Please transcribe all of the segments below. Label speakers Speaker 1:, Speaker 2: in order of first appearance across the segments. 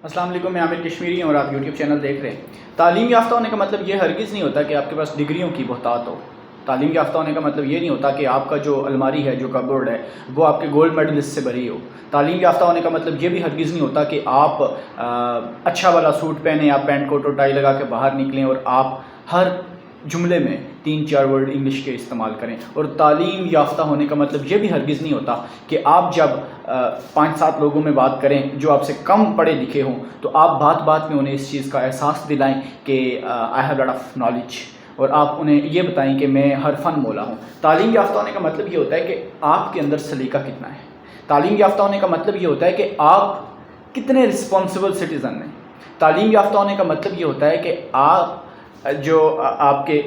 Speaker 1: السلام علیکم، میں عامر کشمیری ہوں اور آپ یوٹیوب چینل دیکھ رہے ہیں۔ تعلیم یافتہ ہونے کا مطلب یہ ہرگز نہیں ہوتا کہ آپ کے پاس ڈگریوں کی بہتات ہو۔ تعلیم یافتہ ہونے کا مطلب یہ نہیں ہوتا کہ آپ کا جو الماری ہے، جو کپبورڈ ہے، وہ آپ کے گولڈ میڈلسٹ سے بھری ہو۔ تعلیم یافتہ ہونے کا مطلب یہ بھی ہرگز نہیں ہوتا کہ آپ اچھا والا سوٹ پہنیں، آپ پینٹ کوٹ اور ٹائی لگا کے باہر نکلیں اور آپ ہر جملے میں 3-4 ورڈ انگلش کے استعمال کریں۔ اور تعلیم یافتہ ہونے کا مطلب یہ بھی ہرگز نہیں ہوتا کہ آپ جب 5-7 لوگوں میں بات کریں جو آپ سے کم پڑھے لکھے ہوں تو آپ بات بات میں انہیں اس چیز کا احساس دلائیں کہ I have lot of knowledge, اور آپ انہیں یہ بتائیں کہ میں ہر فن مولا ہوں۔ تعلیم یافتہ ہونے کا مطلب یہ ہوتا ہے کہ آپ کے اندر سلیقہ کتنا ہے۔ تعلیم یافتہ ہونے کا مطلب یہ ہوتا ہے کہ آپ کتنے رسپانسبل سٹیزن ہیں۔ تعلیم یافتہ ہونے کا مطلب یہ ہوتا ہے کہ آپ جو آپ کے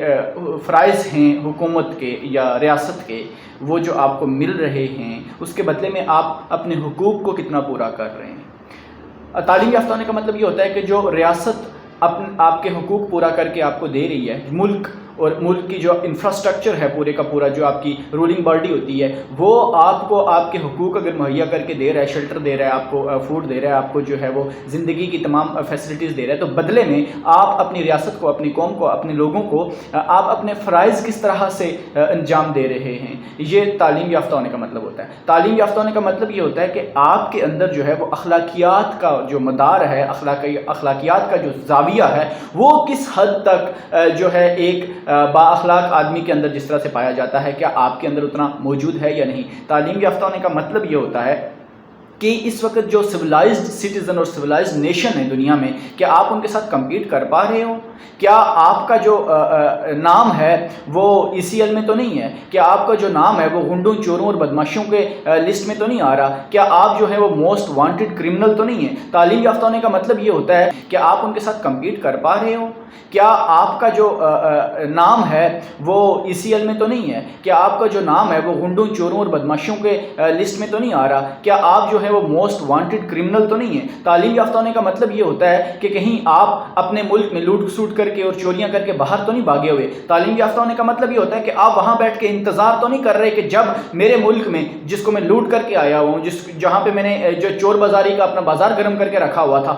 Speaker 1: فرائض ہیں حکومت کے یا ریاست کے، وہ جو آپ کو مل رہے ہیں اس کے بدلے میں آپ اپنے حقوق کو کتنا پورا کر رہے ہیں۔ تعلیم یافتہ ہونے کا مطلب یہ ہوتا ہے کہ جو ریاست آپ کے حقوق پورا کر کے آپ کو دے رہی ہے، ملک اور ملک کی جو انفراسٹرکچر ہے پورے کا پورا، جو آپ کی رولنگ باڈی ہوتی ہے، وہ آپ کو آپ کے حقوق اگر مہیا کر کے دے رہا ہے، شیلٹر دے رہا ہے، آپ کو فوڈ دے رہا ہے، آپ کو جو ہے وہ زندگی کی تمام فیسلٹیز دے رہا ہے، تو بدلے میں آپ اپنی ریاست کو، اپنی قوم کو، اپنے لوگوں کو آپ اپنے فرائض کس طرح سے انجام دے رہے ہیں، یہ تعلیم یافتہ ہونے کا مطلب ہوتا ہے۔ تعلیم یافتہ ہونے کا مطلب یہ ہوتا ہے کہ آپ کے اندر جو ہے وہ اخلاقیات کا جو مدار ہے، اخلاقیات کا جو زاویہ ہے، وہ کس حد تک جو ہے ایک با اخلاق آدمی کے اندر جس طرح سے پایا جاتا ہے، کیا آپ کے اندر اتنا موجود ہے یا نہیں۔ تعلیم یافتہ ہونے کا مطلب یہ ہوتا ہے کہ اس وقت جو سویلائزڈ سٹیزن اور سویلائزڈ نیشن ہے دنیا میں، کیا آپ ان کے ساتھ کمپیٹ کر پا رہے ہو؟ کیا آپ کا جو نام ہے وہ ECL میں تو نہیں ہے؟ کیا آپ کا جو نام ہے وہ گنڈوں، چوروں اور بدماشوں کے لسٹ میں تو نہیں آ رہا؟ کیا آپ جو ہے وہ موسٹ وانٹڈ کرمنل تو نہیں ہے؟ تعلیم یافتہ ہونے کا مطلب یہ ہوتا ہے کہ آپ ان کے ساتھ کمپیٹ کر پا رہے ہو؟ کیا آپ کا جو نام ہے وہ ECL میں تو نہیں ہے؟ کیا آپ کا جو نام ہے وہ گنڈوں، چوروں اور بدماشوں کے لسٹ میں تو نہیں آ رہا؟ کیا آپ جو ہے وہ موسٹ وانٹڈ کرمنل تو نہیں ہے؟ تعلیم یافتہ ہونے کا مطلب یہ ہوتا ہے کہ کہیں آپ اپنے ملک میں لوٹ کسوٹ کر کے اور چوریاں کر کے باہر تو نہیں بھاگے ہوئے۔ تعلیم یافتہ ہونے کا مطلب یہ ہوتا ہے کہ آپ وہاں بیٹھ کے انتظار تو نہیں کر رہے کہ جب میرے ملک میں، جس کو میں لوٹ کر کے آیا ہوں، جہاں پہ میں نے جو چور بازاری کا اپنا بازار گرم کر کے رکھا ہوا تھا،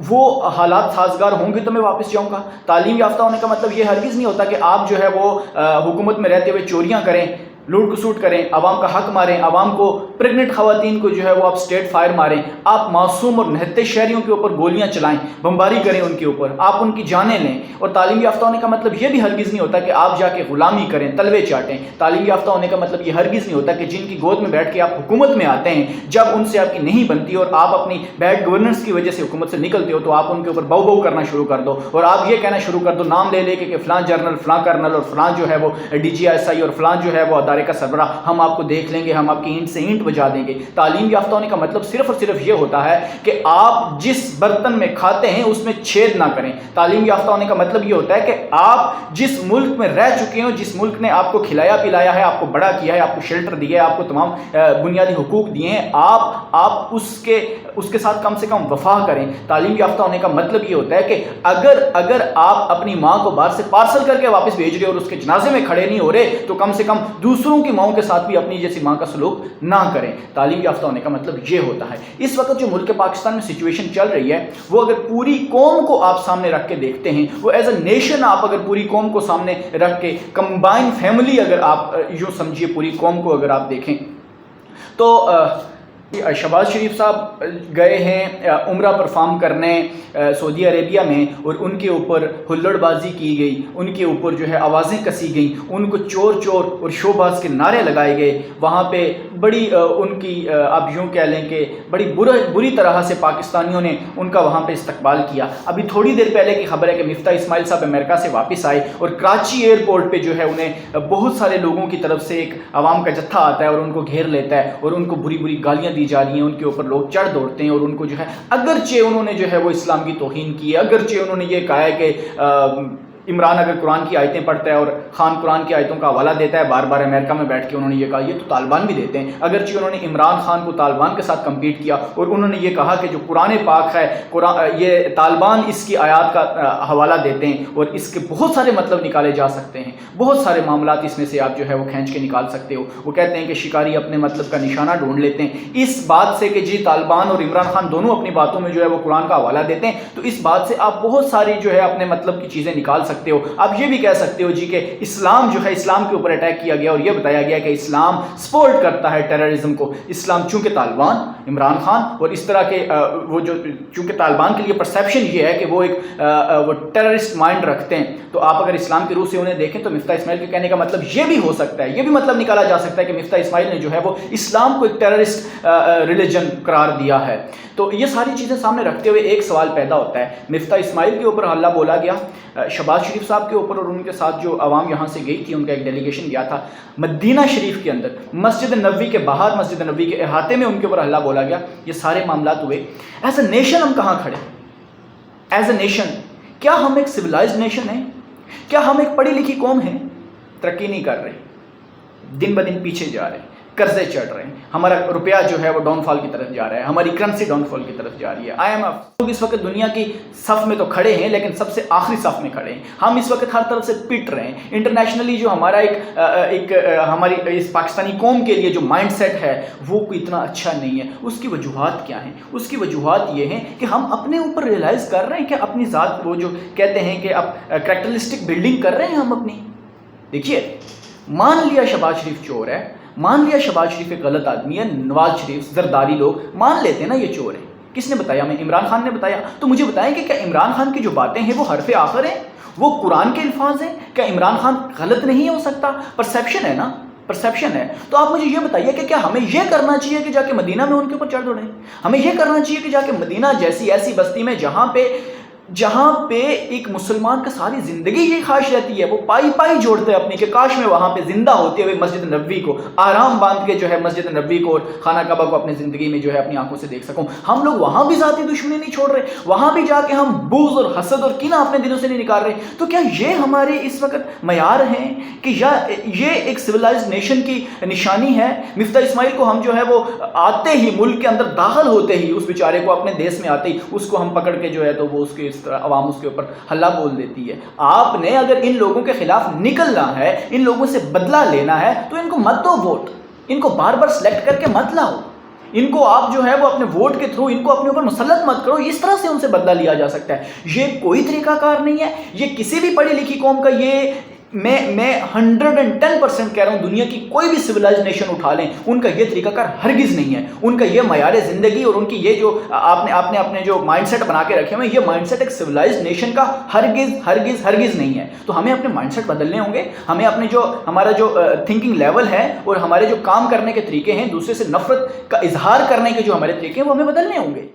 Speaker 1: وہ حالات سازگار ہوں گے تو میں واپس جاؤں گا۔ تعلیم یافتہ ہونے کا مطلب یہ ہرگز نہیں ہوتا کہ آپ جو ہے وہ حکومت میں رہتے ہوئے چوریاں کریں، لوٹ کسوٹ کریں، عوام کا حق ماریں، عوام کو، پریگننٹ خواتین کو جو ہے وہ آپ اسٹیٹ فائر ماریں، آپ معصوم اور نہتے شہریوں کے اوپر گولیاں چلائیں، بمباری کریں ان کے اوپر، آپ ان کی جانیں لیں۔ اور تعلیم یافتہ ہونے کا مطلب یہ بھی ہرگز نہیں ہوتا کہ آپ جا کے غلامی کریں، تلوے چاٹیں۔ تعلیم یافتہ ہونے کا مطلب یہ ہرگز نہیں ہوتا کہ جن کی گود میں بیٹھ کے آپ حکومت میں آتے ہیں، جب ان سے آپ کی نہیں بنتی اور آپ اپنی بیڈ گورننس کی وجہ سے حکومت سے نکلتے ہو تو آپ ان کے اوپر بو بو کرنا شروع کر دو، اور آپ یہ کہنا شروع کر دو نام لے لے کے کہ فلاں جنرل، فلاں کرنل اور فلاں جو ہے وہ DGSI اور فلاں جو ہے وہ ادارے کا سربراہ، ہم آپ کو دیکھ لیں گے، ہم آپ کی اینٹ سے اینٹ بجا دیں گے۔ تعلیم یافتہ ہونے کا مطلب صرف اور صرف یہ ہوتا ہے کہ آپ جس برتن میں کھاتے ہیں اس میں چھید نہ کریں۔ تعلیم یافتہ ہونے کا مطلب یہ ہوتا ہے کہ آپ جس ملک میں رہ چکے ہو، جس ملک نے آپ کو کھلایا پلایا ہے، آپ کو بڑا کیا ہے، آپ کو شیلٹر دیا ہے، آپ کو تمام بنیادی حقوق دیے ہیں، آپ اس کے ساتھ کم سے کم وفا کریں۔ تعلیم یافتہ ہونے کا مطلب یہ ہوتا ہے کہ اگر آپ اپنی ماں کو باہر سے پارسل کر کے واپس بھیج رہے اور اس کے جنازے میں کھڑے نہیں ہو رہے تو کم سے کم دوسروں کی ماؤں کے ساتھ بھی اپنی جیسی ماں کا سلوک نہ کریں۔ تعلیم یافتہ ہونے کا مطلب یہ ہوتا ہے۔ اس وقت جو ملک پاکستان میں سچویشن چل رہی ہے، وہ اگر پوری قوم کو آپ سامنے رکھ کے دیکھتے ہیں، وہ ایز اے نیشن آپ اگر پوری قوم کو سامنے رکھ کے، کمبائن فیملی اگر آپ یوں سمجھیے پوری قوم کو اگر آپ دیکھیں تو شہباز شریف صاحب گئے ہیں عمرہ پرفارم کرنے سعودی عربیہ میں، اور ان کے اوپر ہلڑ بازی کی گئی، ان کے اوپر جو ہے آوازیں کسی گئیں، ان کو چور چور اور شوباز کے نعرے لگائے گئے۔ وہاں پہ بڑی ان کی آپ یوں کہہ لیں کہ بڑی بری طرح سے پاکستانیوں نے ان کا وہاں پہ استقبال کیا۔ ابھی تھوڑی دیر پہلے کی خبر ہے کہ مفتاح اسماعیل صاحب امریکہ سے واپس آئے اور کراچی ایئرپورٹ پہ جو ہے انہیں بہت سارے لوگوں کی طرف سے ایک عوام کا جتھا آتا ہے اور ان کو گھیر لیتا ہے اور ان کو بری گالیاں دی جا رہی ہیں، ان کے اوپر لوگ چڑھ دوڑتے ہیں اور ان کو جو ہے، اگرچہ انہوں نے جو ہے وہ اسلام کی توہین کی ہے، اگرچہ انہوں نے یہ کہا ہے کہ عمران اگر قرآن کی آیتیں پڑھتا ہے اور خان قرآن کی آیتوں کا حوالہ دیتا ہے بار بار امریکہ میں بیٹھ کے، انہوں نے یہ کہا، یہ تو طالبان بھی دیتے ہیں، اگرچہ انہوں نے عمران خان کو طالبان کے ساتھ کمپیٹ کیا اور انہوں نے یہ کہا کہ جو قرآن پاک ہے یہ طالبان اس کی آیات کا حوالہ دیتے ہیں اور اس کے بہت سارے مطلب نکالے جا سکتے ہیں، بہت سارے معاملات اس میں سے آپ جو ہے وہ کھینچ کے نکال سکتے ہو۔ وہ کہتے ہیں کہ شکاری اپنے مطلب کا نشانہ ڈھونڈ لیتے ہیں، اس بات سے کہ جی طالبان اور عمران خان دونوں اپنی باتوں میں جو ہے وہ قرآن کا حوالہ دیتے ہیں، تو اس بات سے آپ بہت ساری جو ہے اپنے مطلب کی چیزیں نکال سکتے ہو۔ آپ یہ بھی کہہ سکتے ہو جی کہ اسلام جو ہے، اسلام کے اوپر اٹیک کیا گیا اور یہ بتایا گیا کہ اسلام سپورٹ کرتا ہے ٹیررزم کو۔ اسلام چونکہ طالبان، عمران خان اور اس طرح کے وہ جو چونکہ طالبان کے لیے پرسیپشن یہ ہے کہ وہ ایک وہ ٹیررسٹ مائنڈ رکھتے ہیں، تو آپ اگر اسلام کی روح سے انہیں دیکھیں تو مفتاح اسماعیل کے کہنے کا مطلب یہ بھی ہو سکتا ہے، یہ بھی مطلب نکالا جا سکتا ہے کہ مفتاح اسماعیل نے جو ہے وہ اسلام کو ایک ٹیررسٹ ریلیجن قرار دیا ہے۔ تو یہ ساری چیزیں سامنے رکھتے ہوئے ایک سوال پیدا ہوتا ہے، مفتاح اسماعیل کے اوپر حملہ بولا گیا، شہباز شریف صاحب کے اوپر اور ان کے ساتھ جو عوام یہاں سے گئی تھی، ان کا ایک ڈیلیگیشن گیا تھا مدینہ شریف کے اندر، مسجد نبوی کے باہر، مسجد نبوی کے احاطے میں ان کے اوپر حملہ بولا گیا، یہ سارے معاملات ہوئے۔ ایز اے نیشن ہم کہاں کھڑے؟ ایز اے نیشن کیا ہم ایک سویلائزڈ نیشن ہیں؟ کیا ہم ایک پڑھی لکھی قوم ہیں؟ ترقی نہیں کر رہے، دن بدن پیچھے جا رہے ہیں، قرضے چڑھ رہے ہیں، ہمارا روپیہ جو ہے وہ ڈاؤن فال کی طرف جا رہا ہے، ہماری کرنسی ڈاؤن فال کی طرف جا رہی ہے۔ IMF لوگ اس وقت دنیا کی صف میں تو کھڑے ہیں لیکن سب سے آخری صف میں کھڑے ہیں، ہم اس وقت ہر طرف سے پٹ رہے ہیں۔ انٹرنیشنلی جو ہمارا ایک ہماری اس پاکستانی قوم کے لیے جو مائنڈ سیٹ ہے وہ کوئی اتنا اچھا نہیں ہے۔ اس کی وجوہات کیا ہیں؟ اس کی وجوہات یہ ہیں کہ ہم اپنے اوپر ریئلائز کر رہے ہیں کہ اپنی ذات، وہ جو کہتے ہیں کہ اب کریکٹرسٹک بلڈنگ کر رہے ہیں ہم اپنی۔ دیکھیے، مان لیا شہباز شریف چور ہے، مان لیا شہباز شریف ایک غلط آدمی ہے، نواز شریف، زرداری لوگ مان لیتے ہیں نا یہ چور ہے۔ کس نے بتایا؟ ہمیں عمران خان نے بتایا۔ تو مجھے بتائیں کہ کیا عمران خان کی جو باتیں ہیں وہ حرف آخر ہیں، وہ قرآن کے الفاظ ہیں؟ کیا عمران خان غلط نہیں ہو سکتا؟ پرسیپشن ہے نا، پرسیپشن ہے۔ تو آپ مجھے یہ بتائیے کہ کیا ہمیں یہ کرنا چاہیے کہ جا کے مدینہ میں ان کے اوپر چڑھ دوڑیں؟ ہمیں یہ کرنا چاہیے کہ جا کے مدینہ جیسی ایسی بستی میں جہاں پہ ایک مسلمان کا ساری زندگی یہ خواہش رہتی ہے، وہ پائی جوڑتے ہیں اپنی کہ کاش میں وہاں پہ زندہ ہوتے ہوئے مسجد نبوی کو آرام باندھ کے جو ہے مسجد نبوی کو اور خانہ کعبہ کو اپنی زندگی میں جو ہے اپنی آنکھوں سے دیکھ سکوں۔ ہم لوگ وہاں بھی ذاتی دشمنی نہیں چھوڑ رہے، وہاں بھی جا کے ہم بغض اور حسد اور کینہ اپنے دلوں سے نہیں نکال رہے۔ تو کیا یہ ہمارے اس وقت معیار ہیں کہ یا یہ ایک سویلائزڈ نیشن کی نشانی ہے؟ مفتاح اسماعیل کو ہم جو ہے وہ آتے ہی، ملک کے اندر داخل ہوتے ہی، اس بیچارے کو اپنے دیس میں آتے ہی اس کو ہم پکڑ کے جو ہے تو وہ اس کے اس طرح عوام اس کے اوپر حلہ بول دیتی ہے۔ آپ نے اگر ان لوگوں کے خلاف نکلنا ہے، ان لوگوں سے بدلہ لینا ہے، تو ان کو مت دو ووٹ، ان کو بار بار سلیکٹ کر کے مت لاؤ، ان کو آپ جو ہے وہ اپنے ووٹ کے تھرو ان کو اپنے اوپر مسلط مت کرو۔ اس طرح سے ان سے بدلہ لیا جا سکتا ہے، یہ کوئی طریقہ کار نہیں ہے۔ یہ کسی بھی پڑھی لکھی قوم کا، یہ میں 110% کہہ رہا ہوں، دنیا کی کوئی بھی سویلائزڈ نیشن اٹھا لیں، ان کا یہ طریقہ کار ہرگز نہیں ہے۔ ان کا یہ معیار زندگی اور ان کی یہ جو آپ نے اپنے جو مائنڈ سیٹ بنا کے رکھے ہوئے، یہ مائنڈ سیٹ ایک سویلائزڈ نیشن کا ہرگز نہیں ہے۔ تو ہمیں اپنے مائنڈ سیٹ بدلنے ہوں گے، ہمیں اپنے ہمارا جو تھنکنگ لیول ہے اور ہمارے جو کام کرنے کے طریقے ہیں، دوسرے سے نفرت کا اظہار کرنے کے جو ہمارے طریقے ہیں، وہ ہمیں بدلنے ہوں گے۔